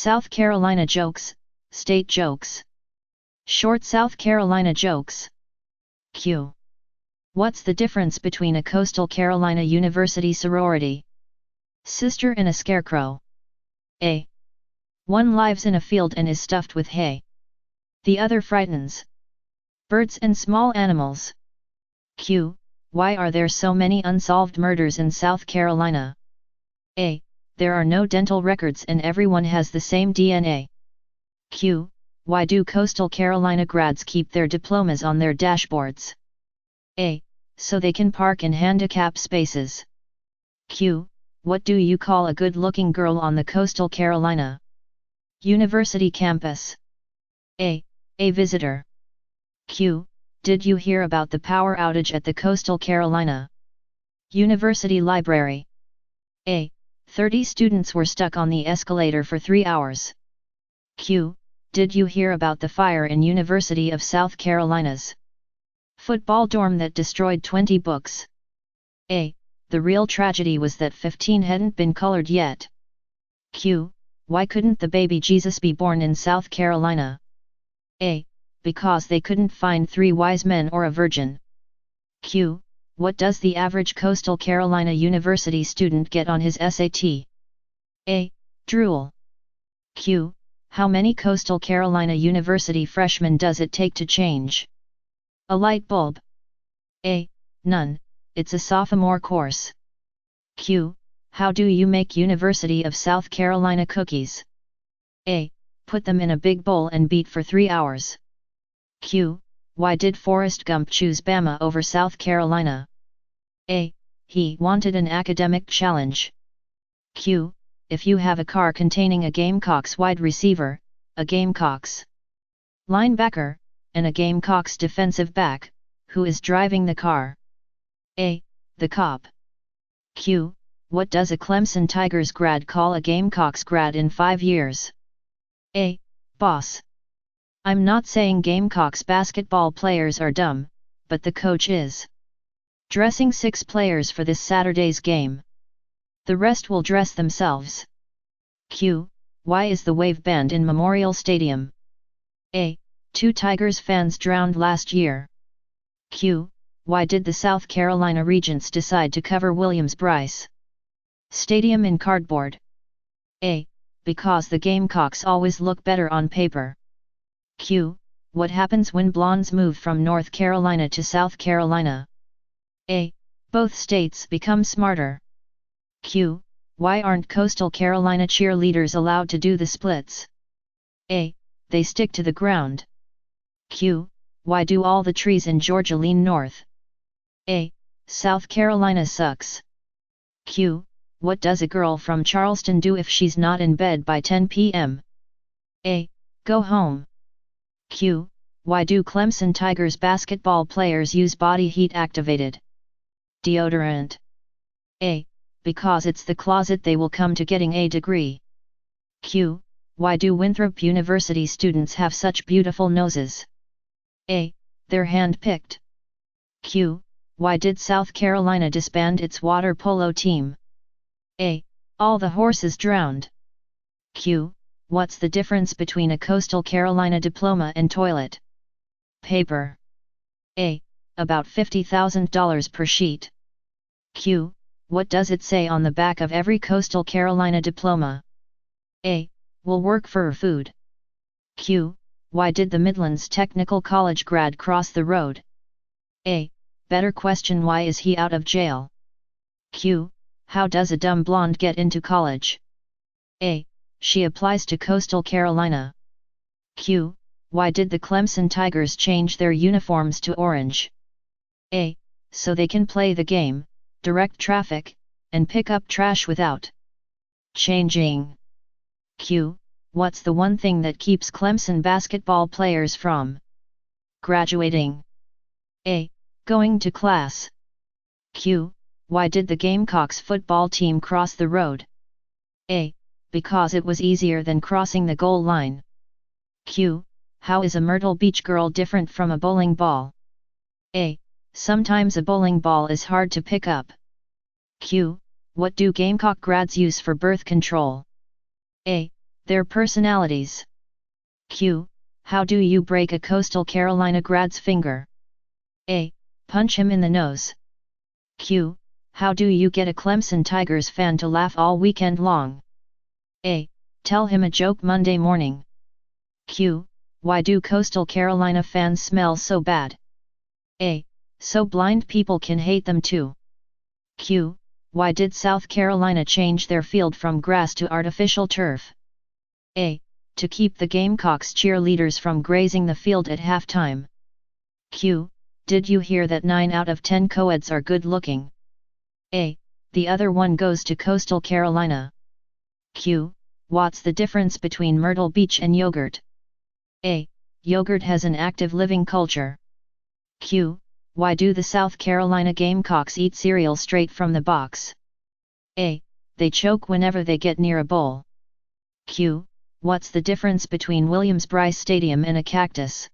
South Carolina jokes, state jokes. Short South Carolina jokes. Q. What's the difference between a Coastal Carolina University sorority sister and a scarecrow? A. One lives in a field and is stuffed with hay. The other frightens birds and small animals. Q. Why are there so many unsolved murders in South Carolina? A. There are no dental records and everyone has the same DNA. Q. Why do Coastal Carolina grads keep their diplomas on their dashboards? A. So they can park in handicap spaces. Q. What do you call a good-looking girl on the Coastal Carolina University campus? A. A visitor. Q. Did you hear about the power outage at the Coastal Carolina University Library? A. 30 students were stuck on the escalator for 3 hours. Q. Did you hear about the fire in University of South Carolina's football dorm that destroyed 20 books? A. The real tragedy was that 15 hadn't been colored yet. Q. Why couldn't the baby Jesus be born in South Carolina? A. Because they couldn't find 3 wise men or a virgin. Q. What does the average Coastal Carolina University student get on his SAT? A. Drool. Q. How many Coastal Carolina University freshmen does it take to change a light bulb? A. None, it's a sophomore course. Q. How do you make University of South Carolina cookies? A. Put them in a big bowl and beat for 3 hours. Q. Why did Forrest Gump choose Bama over South Carolina? A. He wanted an academic challenge. Q. If you have a car containing a Gamecocks wide receiver, a Gamecocks linebacker, and a Gamecocks defensive back, who is driving the car? A. The cop. Q. What does a Clemson Tigers grad call a Gamecocks grad in 5 years? A. Boss. I'm not saying Gamecocks basketball players are dumb, but the coach is dressing 6 players for this Saturday's game. The rest will dress themselves. Q. Why is the wave banned in Memorial Stadium? A. 2 Tigers fans drowned last year. Q. Why did the South Carolina Regents decide to cover Williams-Brice Stadium in cardboard? A. Because the Gamecocks always look better on paper. Q. What happens when blondes move from North Carolina to South Carolina? A. Both states become smarter. Q. Why aren't Coastal Carolina cheerleaders allowed to do the splits? A. They stick to the ground. Q. Why do all the trees in Georgia lean north? A. South Carolina sucks. Q. What does a girl from Charleston do if she's not in bed by 10 p.m.? A. Go home. Q. Why do Clemson Tigers basketball players use body heat activated deodorant? A. Because it's the closet they will come to getting a degree. Q. Why do Winthrop University students have such beautiful noses? A. They're hand-picked. Q. Why did South Carolina disband its water polo team? A. All the horses drowned. Q. What's the difference between a Coastal Carolina diploma and toilet paper? A. About $50,000 per sheet. Q. What does it say on the back of every Coastal Carolina diploma? A. Will work for food. Q. Why did the Midlands Technical College grad cross the road? A. Better question, why is he out of jail? Q. How does a dumb blonde get into college? A. She applies to Coastal Carolina. Q. Why did the Clemson Tigers change their uniforms to orange? A. So they can play the game, direct traffic, and pick up trash without changing. Q. What's the one thing that keeps Clemson basketball players from graduating? A. Going to class. Q. Why did the Gamecocks football team cross the road? A. Because it was easier than crossing the goal line. Q. How is a Myrtle Beach girl different from a bowling ball? A. Sometimes a bowling ball is hard to pick up. Q. What do Gamecock grads use for birth control? A. Their personalities. Q. How do you break a Coastal Carolina grad's finger? A. Punch him in the nose. Q. How do you get a Clemson Tigers fan to laugh all weekend long? A. Tell him a joke Monday morning. Q. Why do Coastal Carolina fans smell so bad? A. So blind people can hate them too. Q. Why did South Carolina change their field from grass to artificial turf? A. To keep the Gamecocks cheerleaders from grazing the field at halftime. Q. Did you hear that 9 out of 10 co-eds are good looking? A. The other one goes to Coastal Carolina. Q. What's the difference between Myrtle Beach and yogurt? A. Yogurt has an active living culture. Q. Why do the South Carolina Gamecocks eat cereal straight from the box? A. They choke whenever they get near a bowl. Q. What's the difference between Williams-Brice Stadium and a cactus?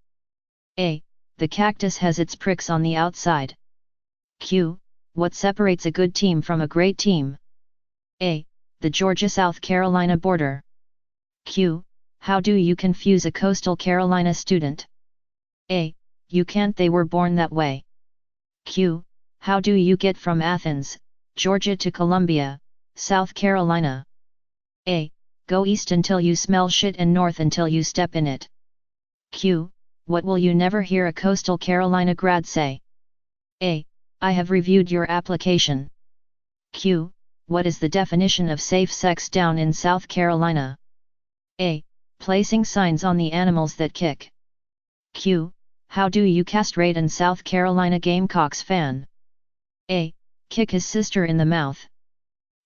A. The cactus has its pricks on the outside. Q. What separates a good team from a great team? A. The Georgia-South Carolina border. Q. How do you confuse a Coastal Carolina student? A. You can't, they were born that way. Q. How do you get from Athens, Georgia to Columbia, South Carolina? A. Go east until you smell shit and north until you step in it. Q. What will you never hear a Coastal Carolina grad say? A. I have reviewed your application. Q. What is the definition of safe sex down in South Carolina? A. Placing signs on the animals that kick. Q. How do you castrate an South Carolina Gamecocks fan? A. Kick his sister in the mouth.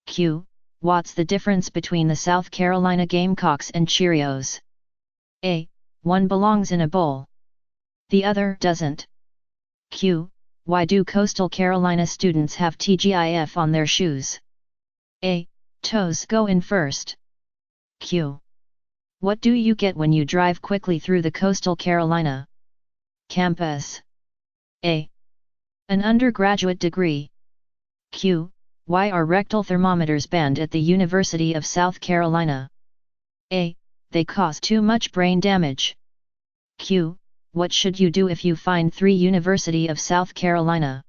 Q. What's the difference between the South Carolina Gamecocks and Cheerios? A. One belongs in a bowl. The other doesn't. Q. Why do Coastal Carolina students have TGIF on their shoes? A. Toes go in first. Q. What do you get when you drive quickly through the Coastal Carolina campus? A. An undergraduate degree. Q. Why are rectal thermometers banned at the University of South Carolina? A. They cause too much brain damage. Q. What should you do if you find 3 University of South Carolina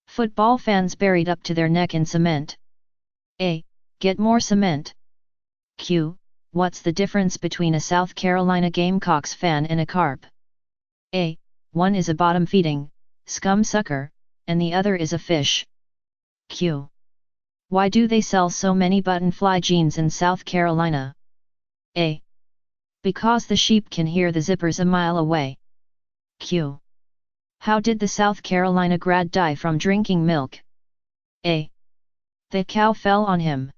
football fans buried up to their neck in cement? A. Get more cement. Q. What's the difference between a South Carolina Gamecocks fan and a carp? A. One is a bottom-feeding, scum sucker, and the other is a fish. Q. Why do they sell so many button-fly jeans in South Carolina? A. Because the sheep can hear the zippers a mile away. Q. How did the South Carolina grad die from drinking milk? A. The cow fell on him.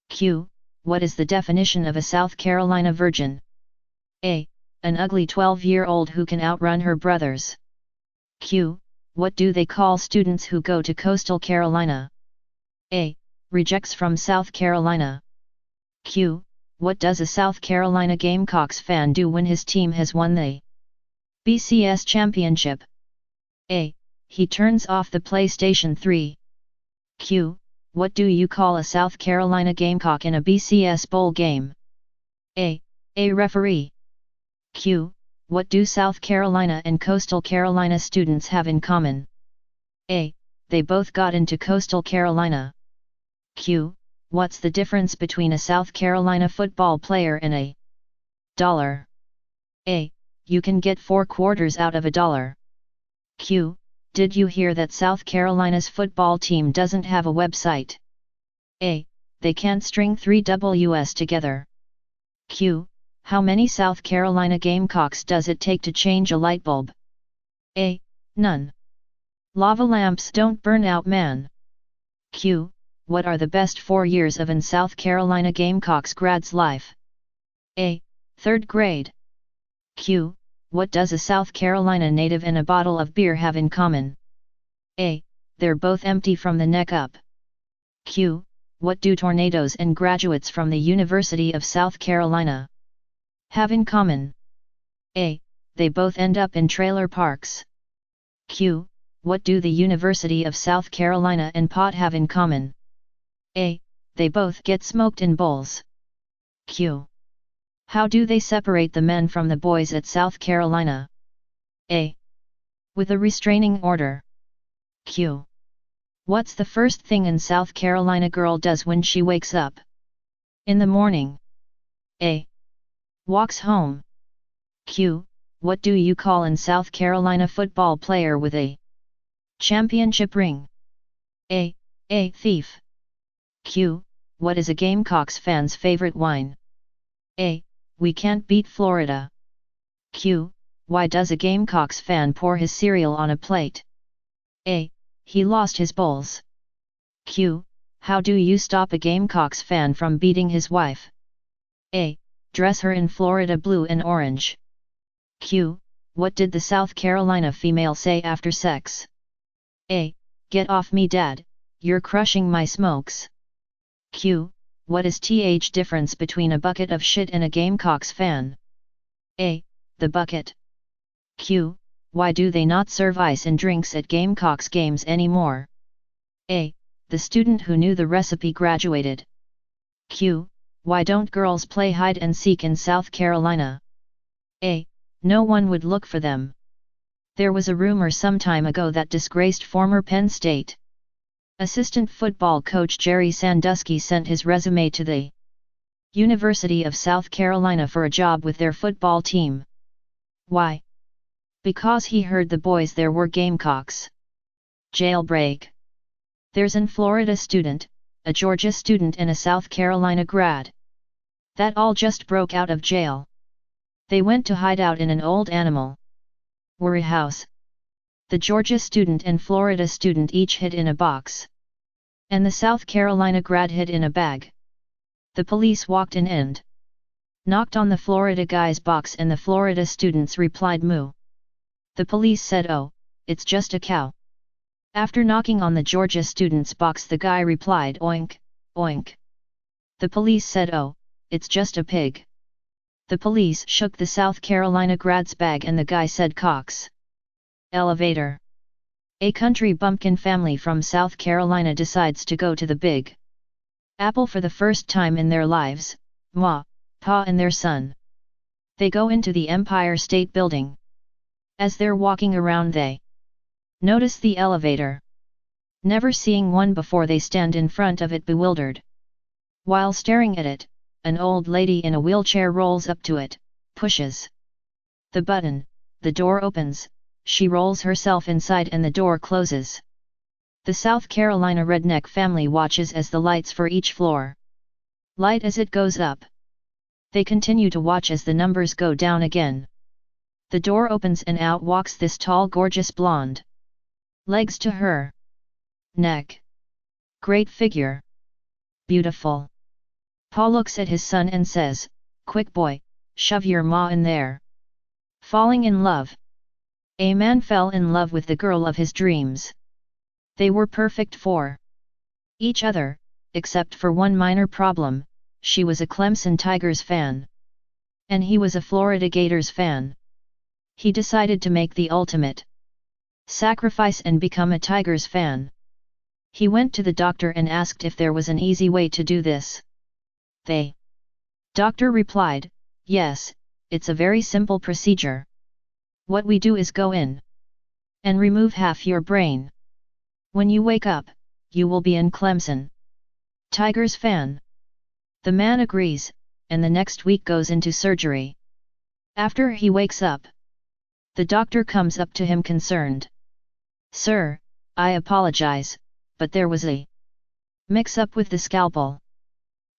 Q. What is the definition of a South Carolina virgin? A. An ugly 12-year-old who can outrun her brothers. Q. What do they call students who go to Coastal Carolina? A. Rejects from South Carolina. Q. What does a South Carolina Gamecocks fan do when his team has won the BCS championship? A. He turns off the PlayStation 3. Q. What do you call a South Carolina Gamecock in a BCS bowl game? A. A referee. Q. What do South Carolina and Coastal Carolina students have in common? A. They both got into Coastal Carolina. Q. What's the difference between a South Carolina football player and a dollar? A. You can get 4 quarters out of a dollar. Q. Did you hear that South Carolina's football team doesn't have a website? A. They can't string 3 Ws together. Q. How many South Carolina Gamecocks does it take to change a light bulb? A. None. Lava lamps don't burn out, man. Q. What are the best 4 years of an South Carolina Gamecocks grad's life? A. 3rd grade. Q. What does a South Carolina native and a bottle of beer have in common? A. They're both empty from the neck up. Q. What do tornadoes and graduates from the University of South Carolina have in common? A. They both end up in trailer parks. Q. What do the University of South Carolina and pot have in common? A. They both get smoked in bowls. Q. How do they separate the men from the boys at South Carolina? A. With a restraining order. Q. What's the first thing an South Carolina girl does when she wakes up? In the morning. A. Walks home. Q. What do you call an South Carolina football player with a championship ring? A. A thief. Q. What is a Gamecocks fan's favorite wine? A. We can't beat Florida. Q. Why does a Gamecocks fan pour his cereal on a plate? A. He lost his bowls. Q. How do you stop a Gamecocks fan from beating his wife? A. Dress her in Florida blue and orange. Q. What did the South Carolina female say after sex? A. Get off me, Dad, you're crushing my smokes. Q. What is th difference between a bucket of shit and a Gamecocks fan? A. The bucket. Q. Why do they not serve ice and drinks at Gamecocks games anymore? A. The student who knew the recipe graduated. Q. Why don't girls play hide and seek in South Carolina? A. No one would look for them. There was a rumor some time ago that disgraced former Penn State assistant football coach Jerry Sandusky sent his resume to the University of South Carolina for a job with their football team. Why? Because he heard the boys there were Gamecocks. Jailbreak. There's an Florida student, a Georgia student and a South Carolina grad that all just broke out of jail. They went to hide out in an old animal worry house. The Georgia student and Florida student each hid in a box, and the South Carolina grad hid in a bag. The police walked in and knocked on the Florida guy's box, and the Florida students replied moo. The police said, "Oh, it's just a cow." After knocking on the Georgia student's box, the guy replied, "Oink, oink." The police said, "Oh, it's just a pig." The police shook the South Carolina grad's bag and the guy said, "Cox." Elevator. A country bumpkin family from South Carolina decides to go to the Big Apple for the first time in their lives, Ma, Pa and their son. They go into the Empire State Building. As they're walking around, they notice the elevator. Never seeing one before, they stand in front of it bewildered. While staring at it, an old lady in a wheelchair rolls up to it, pushes the button, the door opens, she rolls herself inside and the door closes. The South Carolina redneck family watches as the lights for each floor light as it goes up. They continue to watch as the numbers go down again. The door opens and out walks this tall, gorgeous blonde. Legs to her neck. Great figure. Beautiful. Pa looks at his son and says, "Quick boy, shove your ma in there." Falling in love. A man fell in love with the girl of his dreams. They were perfect for each other, except for one minor problem: she was a Clemson Tigers fan, and he was a Florida Gators fan. He decided to make the ultimate sacrifice and become a Tigers fan. He went to the doctor and asked if there was an easy way to do this. The doctor replied, "Yes, it's a very simple procedure. What we do is go in and remove half your brain. When you wake up, you will be an Clemson Tigers fan." The man agrees, and the next week goes into surgery. After he wakes up, the doctor comes up to him concerned. "Sir, I apologize, but there was a mix-up with the scalpel.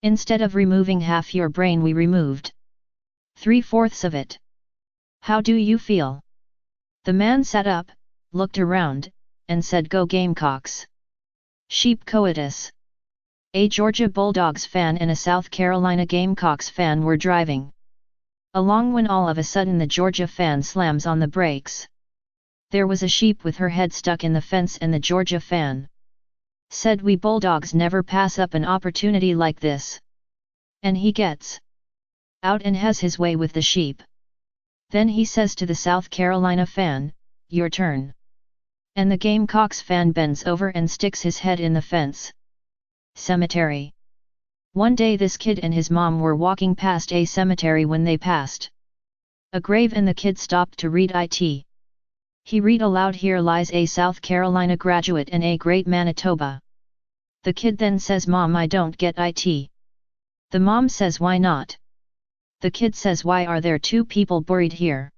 Instead of removing half your brain, we removed 3/4 of it. How do you feel?" The man sat up, looked around, and said, "Go Gamecocks." Sheep coitus. A Georgia Bulldogs fan and a South Carolina Gamecocks fan were driving along when all of a sudden the Georgia fan slams on the brakes. There was a sheep with her head stuck in the fence, and the Georgia fan said, "We Bulldogs never pass up an opportunity like this." And he gets out and has his way with the sheep. Then he says to the South Carolina fan, "Your turn." And the Gamecocks fan bends over and sticks his head in the fence. Cemetery. One day this kid and his mom were walking past a cemetery when they passed a grave and the kid stopped to read it. He read aloud, "Here lies a South Carolina graduate and a great Manitoba." The kid then says, "Mom, I don't get it." The mom says, "Why not?" The kid says, "Why are there two people buried here?